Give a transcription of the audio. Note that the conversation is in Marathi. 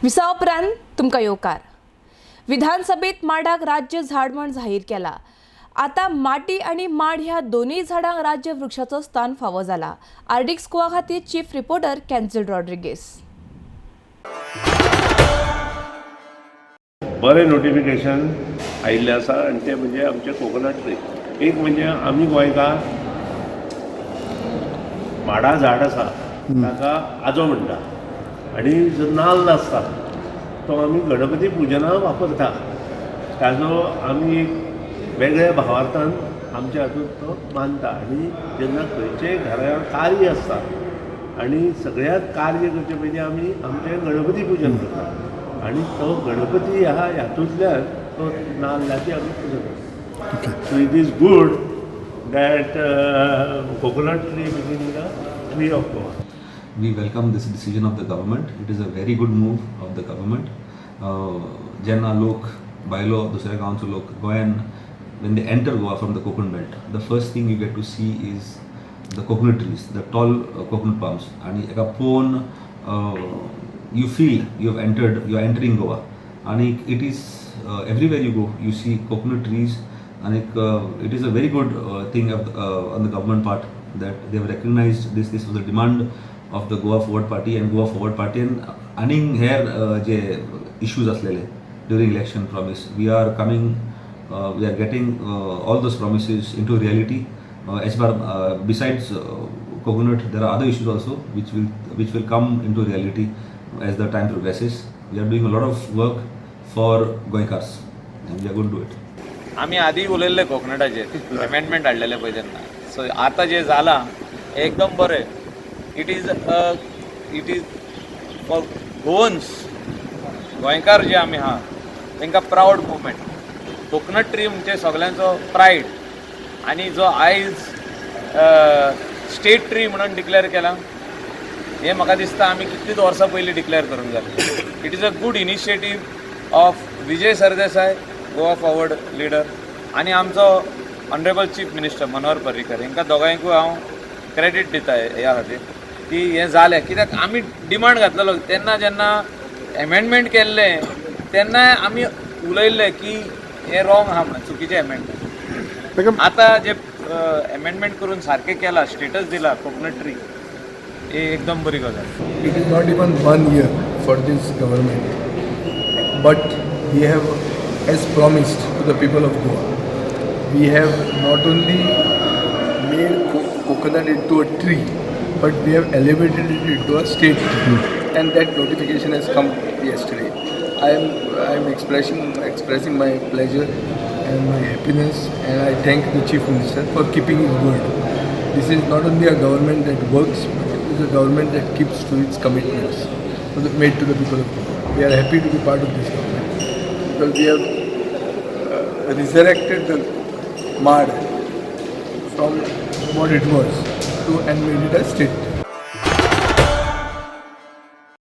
विसा उपरांत तुमकां येवकार. विधानसभेत माडाक राज्य झाड म्हण जाहीर केला. आता माटी आणि माड ह्या दोन्ही झाडांक राज्य वृक्षाचो स्थान फावो जाला. आर्डिक्स गोवा खातीर चीफ रिपोर्टर कॅन्झल रॉड्रिगेस. बरें नोटिफिकेशन आयिल्लें आसा आनी तें म्हणजे आमचे कोकोनट ट्री. एक म्हणजे आमी गोंयकार माडा झाड आसा ताका आजो म्हणटा आनी जो नाल्ल आसता तो आमी गणपती पुजनाक वापरता. ताजो आमी एक वेगळ्या भावार्थान आमच्या हातूंत तो मानता. आनी जेन्ना खंयचेय घरांत कार्य आसता आनी सगळ्यात कार्य करचे पयलीं आमी आमचें गणपती पुजन करता आनी तो गणपती ह्या हातूंतल्यान तो नाल्लाची आमी पुजन करता. So it is good that coconut tree being the tree of Goa. We welcome this decision of the government. It is a very good move of the government. Jenna लोक बायलो दुसऱ्या गांवचो लोक गोंयान when they enter Goa from the coconut belt, the first thing you get to see is the coconut trees, the tall coconut palms. आणि एका पोवन you feel you are entering Goa. आणि it is everywhere you go you see coconut trees. And it is a very good thing on the government part that they have recognized this was the demand of the Goa Forward Party and Goa Forward Party and here je issues aslele during election promise we are getting all those promises into reality. As far besides coconut there are other issues also which will come into reality as the time progresses. We are doing a lot of work for Goinkars and we are going to do it. आम्ही आधी उलयल्ले कोकनटाचेर अमेंडमेंट हाडलेले पळय तेन्ना. सो आतां जें जालां एकदम बरें. इट इज फॉर गोवन्स गोंयकार जे आमी आहा तांकां प्रावड मुवमेंट. कोकोनट ट्री म्हणजे सगळ्यांचो प्रायड आनी जो आयज स्टेट ट्री म्हणून डिक्लेअर केला हें म्हाका दिसता आमी कितलींच वर्सां पयलीं डिक्लेअर करूंक जाय. It is a good initiative of Vijay Sardesai Goa forward leader आनी आमचो honourable chief minister Manohar Parrikar हांकां दोगांयकूय हांव क्रेडीट दिता ह्या खातीर की हें जालें. कित्याक आमी डिमांड घातलेलो तेन्ना जेन्ना एमेंडमेंट केल्लें तेन्नाय आमी उलयल्लें की हें रॉंग आहा म्हणून चुकीचें एमेंडमेंट. आतां जे एमेंडमेंट करून सारकें केलां स्टेटस दिला कोकोनट ट्री ही एकदम बरी गजाल. It is not even 1 year for this government, but we have, as promised to the people of Goa, we have not only made coconut into a tree, but we have elevated it into a state tree, and that notification has come yesterday. I am expressing my pleasure and my happiness, and I thank the Chief Minister for keeping his word. This is not only a government that works, but it is a government that keeps to its commitments made to the people of Goa. We are happy to be part of this government because we have resurrected the Mad from what it was and made it a state.